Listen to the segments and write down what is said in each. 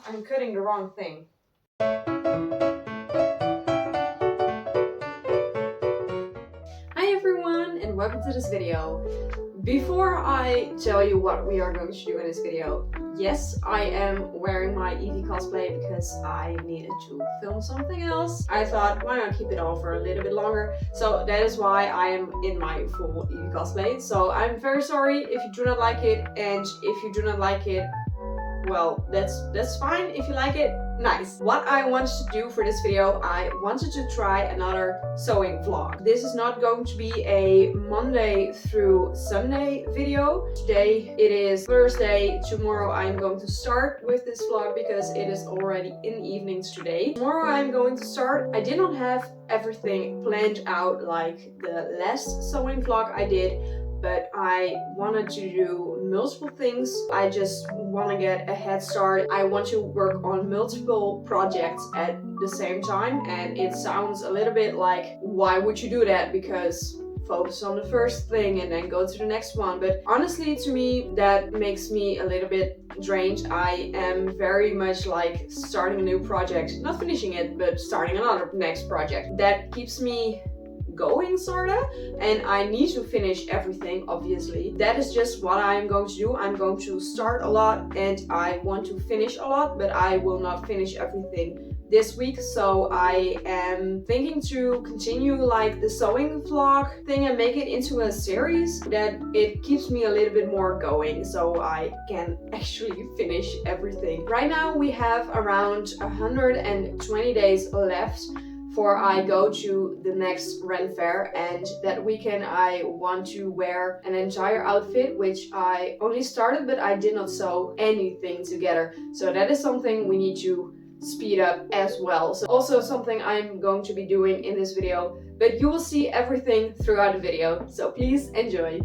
I'm cutting the wrong thing. Hi everyone and welcome to this video. Before I tell you what we are going to do in this video, yes, I am wearing my Eevee cosplay because I needed to film something else. I thought, why not keep it on for a little bit longer? So that is why I am in my full Eevee cosplay. So I'm very sorry if you do not like it, and if you do not like it, well, that's fine. If you like it, nice. What I wanted to do for this video, I wanted to try another sewing vlog. This is not going to be a Monday through Sunday video. Today it is Thursday. Tomorrow I'm going to start with this vlog because it is already in the evenings today. Tomorrow I'm going to start. I did not have everything planned out like the last sewing vlog I did, but I wanted to do multiple things. I just want to get a head start. I want to work on multiple projects at the same time, and it sounds a little bit like, why would you do that? Because focus on the first thing and then go to the next one. But honestly, to me, that makes me a little bit drained. I am very much like starting a new project, not finishing it, but starting another next project. That keeps me going, sorta, and I need to finish everything, obviously. That is just what I'm going to do. I'm going to start a lot and I want to finish a lot, but I will not finish everything this week. So I am thinking to continue like the sewing vlog thing and make it into a series that it keeps me a little bit more going so I can actually finish everything. Right now we have around 120 days left before I go to the next Ren Fair, and that weekend I want to wear an entire outfit, which I only started but I did not sew anything together. So that is something we need to speed up as well. So also something I'm going to be doing in this video, but you will see everything throughout the video, so please enjoy.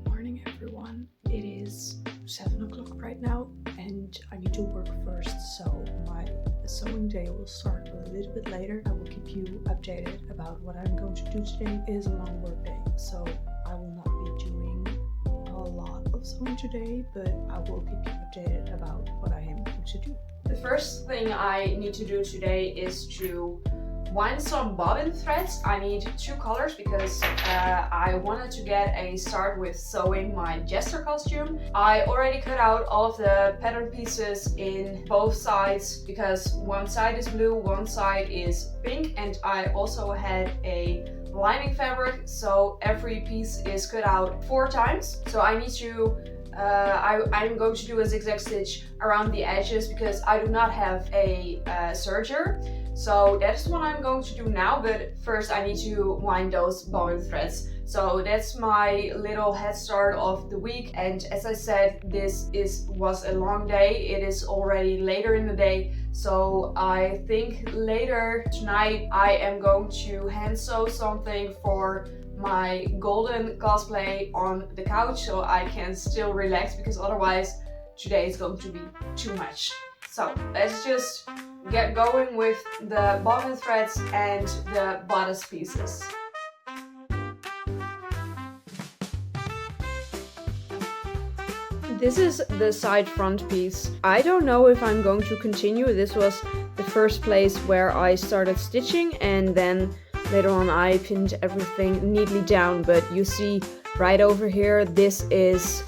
Morning everyone, it is 7 o'clock right now and I need to work first, so my sewing day will start a little bit later. I will keep you updated about what I'm going to do today. It is a long work day, so I will not be doing a lot of sewing today, but I will keep you updated about what I am going to do. The first thing I need to do today is to wind some bobbin threads. I need 2 colors because I wanted to get a start with sewing my jester costume. I already cut out all of the pattern pieces in both sides because one side is blue, one side is pink, and I also had a lining fabric, so every piece is cut out 4 times. So I need to I'm going to do a zigzag stitch around the edges because I do not have a serger. So that's what I'm going to do now, but first I need to wind those bobbin threads. So that's my little head start of the week, and as I said, this was a long day. It is already later in the day, so I think later tonight I am going to hand sew something for my golden cosplay on the couch so I can still relax, because otherwise today is going to be too much. So let's just get going with the bobbin threads and the bodice pieces. This is the side front piece. I don't know if I'm going to continue. This was the first place where I started stitching, and then later on I pinned everything neatly down, but you see right over here, this is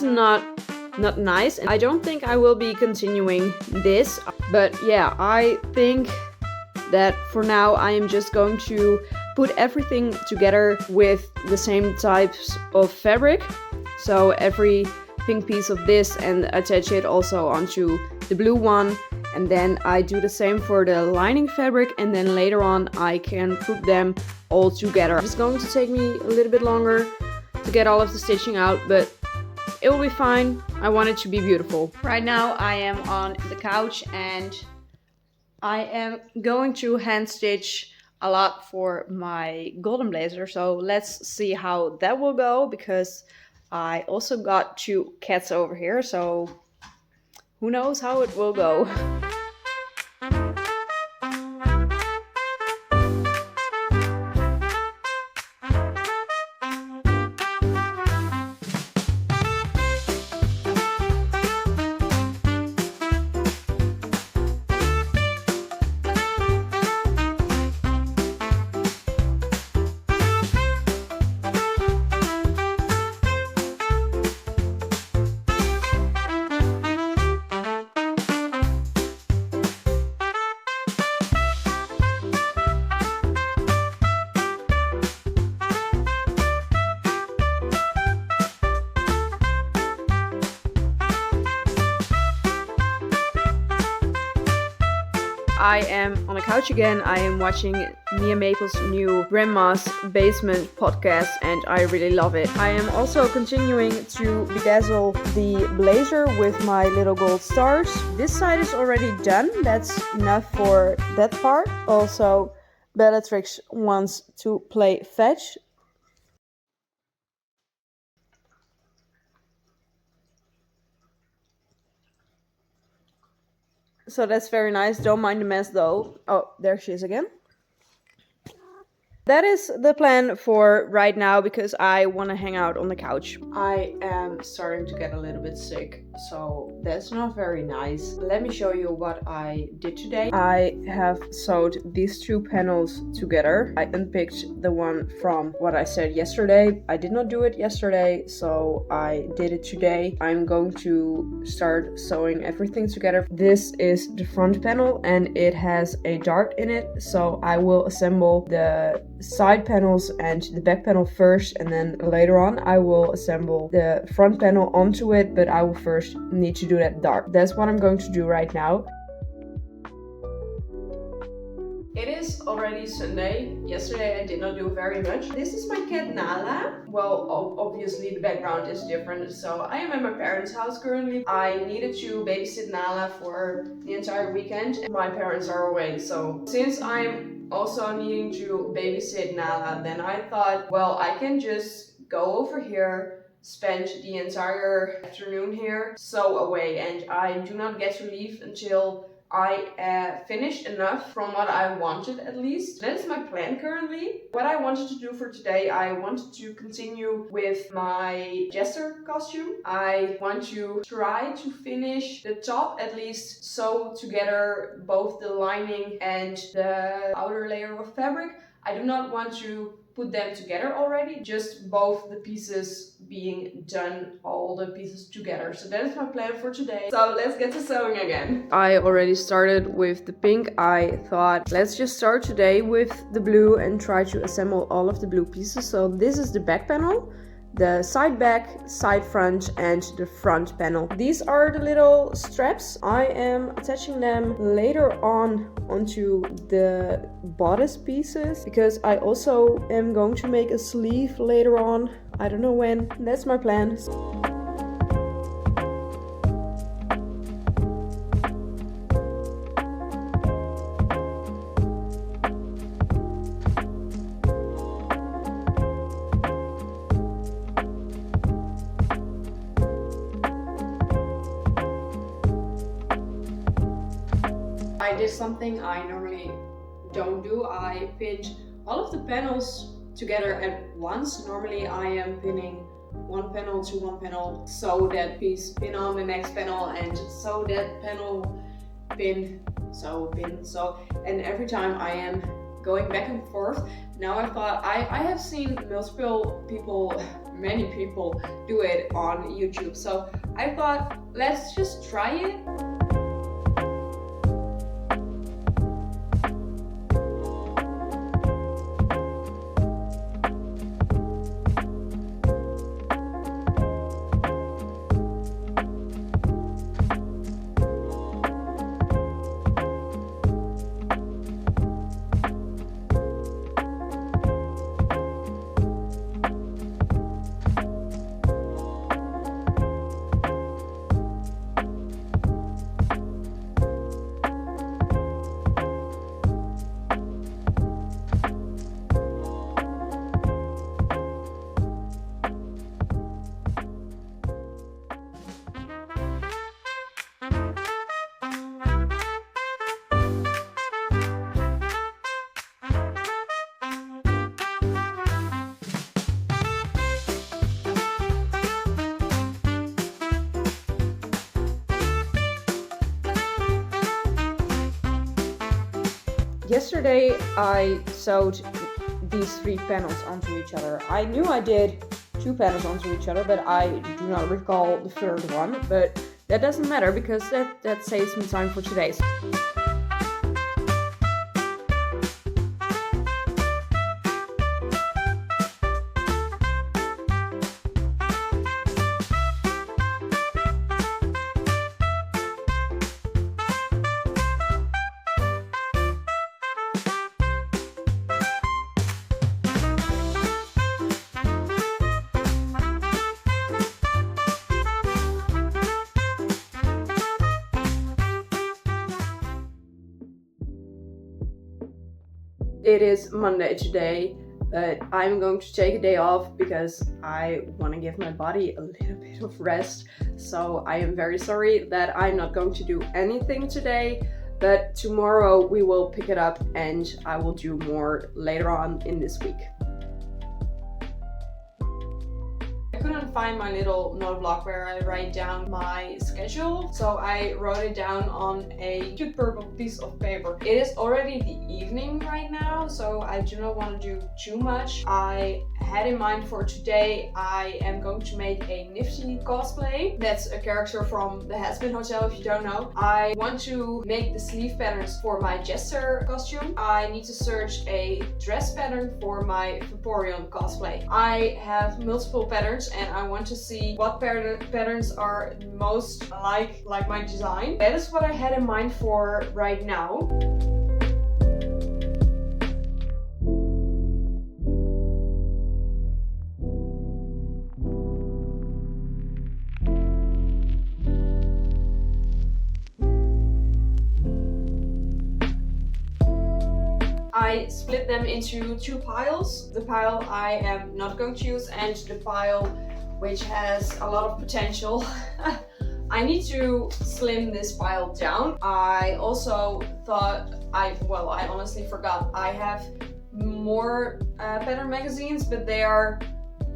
not nice, and I don't think I will be continuing this. But yeah, I think that for now I am just going to put everything together with the same types of fabric, so every pink piece of this, and attach it also onto the blue one, and then I do the same for the lining fabric, and then later on I can put them all together. It's going to take me a little bit longer to get all of the stitching out, but it will be fine. I want it to be beautiful. Right now I am on the couch and I am going to hand stitch a lot for my golden blazer. So let's see how that will go, because I also got 2 cats over here, so who knows how it will go. I am on the couch again. I am watching Mia Maple's new Grandma's Basement podcast and I really love it. I am also continuing to bedazzle the blazer with my little gold stars. This side is already done. That's enough for that part. Also, Bellatrix wants to play fetch. So that's very nice. Don't mind the mess though. Oh, there she is again. That is the plan for right now because I want to hang out on the couch. I am starting to get a little bit sick, so that's not very nice. Let me show you what I did today. I have sewed these two panels together. I unpicked the one from what I said yesterday. I did not do it yesterday, so I did it today. I'm going to start sewing everything together. This is the front panel and it has a dart in it, so I will assemble the side panels and the back panel first, and then later on I will assemble the front panel onto it, but I will first need to do that dart. That's what I'm going to do right now. It is already Sunday. Yesterday I did not do very much. This is my cat Nala. Well, obviously the background is different. So I am at my parents' house currently. I needed to babysit Nala for the entire weekend. My parents are away. So since I'm also needing to babysit Nala, then I thought, well, I can just go over here, spend the entire afternoon here, sew away, and I do not get to leave until I finished enough from what I wanted, at least. That is my plan currently. What I wanted to do for today, I wanted to continue with my jester costume. I want to try to finish the top, at least sew together both the lining and the outer layer of fabric. I do not want to put them together already, just both the pieces being done, all the pieces together. So that is my plan for today. So let's get to sewing again. I already started with the pink. I thought let's just start today with the blue and try to assemble all of the blue pieces. So this is the back panel, the side back, side front, and the front panel. These are the little straps. I am attaching them later on onto the bodice pieces because I also am going to make a sleeve later on. I don't know when. That's my plan. I did something I normally don't do. I pinned all of the panels together at once. Normally I am pinning one panel to one panel, sew that piece, pin on the next panel, and sew that panel, pin, sew, pin, sew. And every time I am going back and forth. Now I thought, I have seen multiple people, many people do it on YouTube. So I thought, let's just try it. Yesterday I sewed these three panels onto each other. I knew I did two panels onto each other, but I do not recall the third one. But that doesn't matter because that saves me time for today. It is Monday today, but I'm going to take a day off because I want to give my body a little bit of rest. So I am very sorry that I'm not going to do anything today, but tomorrow we will pick it up and I will do more later on in this week. I couldn't find my little note block where I write down my schedule, so I wrote it down on a cute purple piece of paper. It is already the evening right now, so I do not want to do too much. I had in mind for today, I am going to make a nifty cosplay. That's a character from the Has-Been Hotel, if you don't know. I want to make the sleeve patterns for my Jester costume. I need to search a dress pattern for my Vaporeon cosplay. I have multiple patterns and I want to see what patterns are most like my design. That is what I had in mind for right now. I split them into two piles. The pile I am not going to use and the pile which has a lot of potential. I need to slim this pile down. I also thought I honestly forgot. I have more pattern magazines, but they are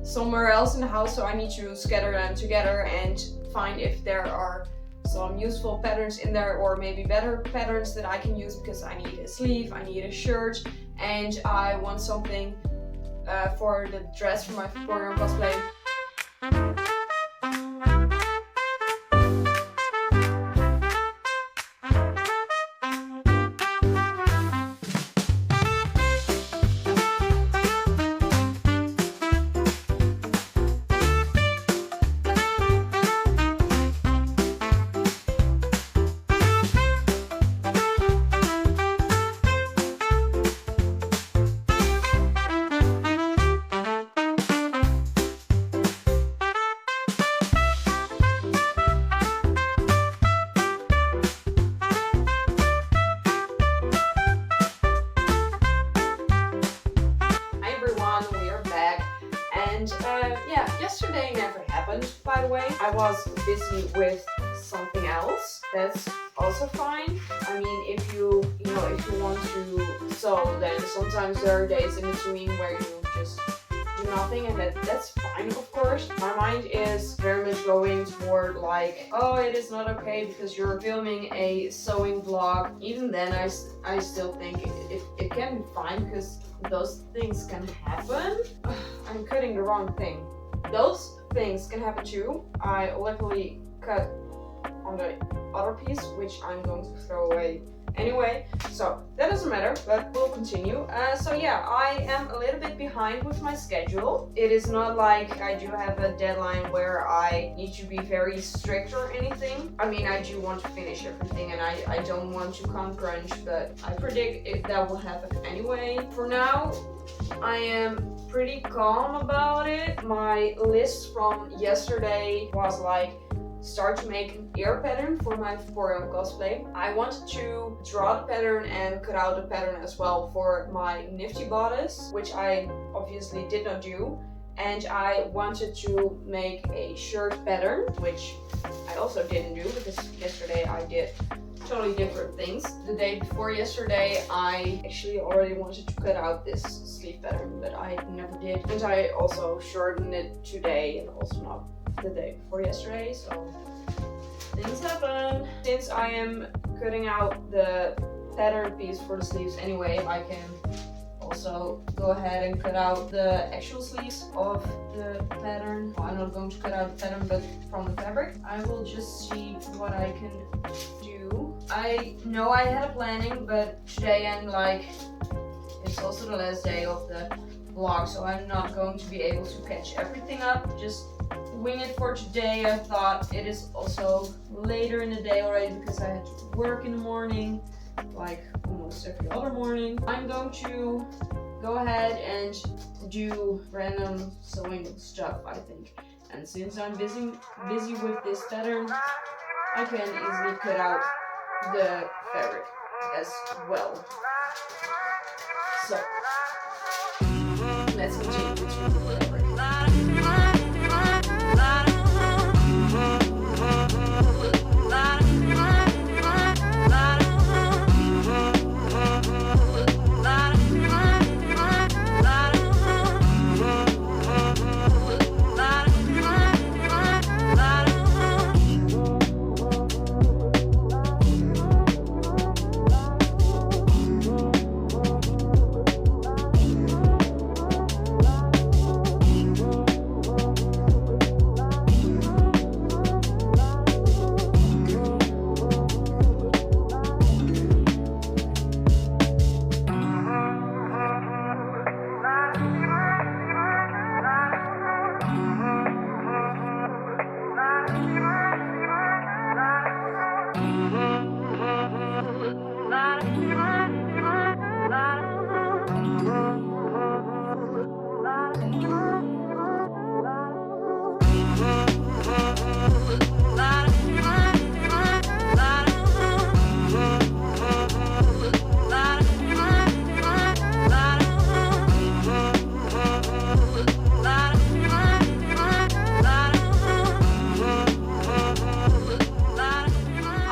somewhere else in the house, so I need to scatter them together and find if there are some useful patterns in there or maybe better patterns that I can use, because I need a sleeve, I need a shirt, and I want something for the dress for my Vaporeon cosplay. Yeah, yesterday never happened, by the way. I was busy with something else. That's also fine. I mean, if you want to sew, then sometimes there are days in between where you just do nothing, and that's fine, of course. My mind is very much going toward like, oh, it is not okay because you're filming a sewing vlog. Even then, I still think it can be fine because those things can happen. I'm cutting the wrong thing. Those things can happen too. I luckily cut on the other piece, which I'm going to throw away anyway, so that doesn't matter, but we'll continue. So yeah, I am a little bit behind with my schedule. It is not like I do have a deadline where I need to be very strict or anything. I mean, I do want to finish everything and I don't want to come crunch, but I predict that will happen anyway. For now, I am pretty calm about it. My list from yesterday was like, start to make an ear pattern for my Vaporeon cosplay. I wanted to draw the pattern and cut out the pattern as well for my nifty bodice, which I obviously did not do. And I wanted to make a shirt pattern, which I also didn't do because yesterday I did totally different things. The day before yesterday, I actually already wanted to cut out this sleeve pattern, but I never did. And I also shortened it today and also not the day before yesterday, so things happen. Since I am cutting out the pattern piece for the sleeves anyway, I can also go ahead and cut out the actual sleeves of the pattern. Well, I'm not going to cut out the pattern, but from the fabric. I will just see what I can do. I know I had a planning, but today I'm like, it's also the last day of the vlog, so I'm not going to be able to catch everything up. Just wing it for today. I thought it is also later in the day already because I had to work in the morning, like almost every other morning. I'm going to go ahead and do random sewing stuff, I think. And since I'm busy with this pattern, I can easily cut out the fabric as well. So let's continue to whatever.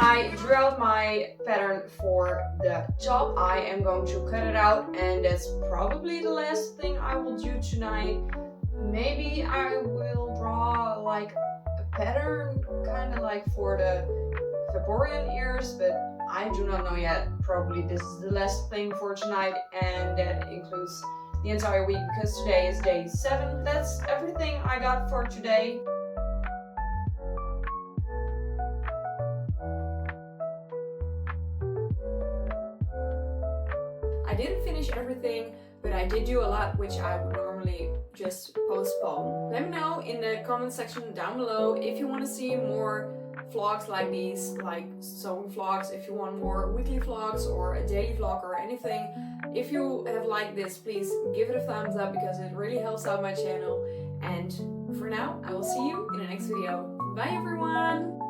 I drew out my pattern for the top. I am going to cut it out, and that's probably the last thing I will do tonight. Maybe I will draw like a pattern kind of like for the Victorian ears, but I do not know yet. Probably this is the last thing for tonight, and that includes the entire week because today is day 7. That's everything I got for today. I didn't finish everything, but I did do a lot which I would normally just postpone. Let me know in the comment section down below if you want to see more vlogs like these, like sewing vlogs, if you want more weekly vlogs or a daily vlog or anything. If you have liked this, please give it a thumbs up because it really helps out my channel. And for now, I will see you in the next video. Bye everyone!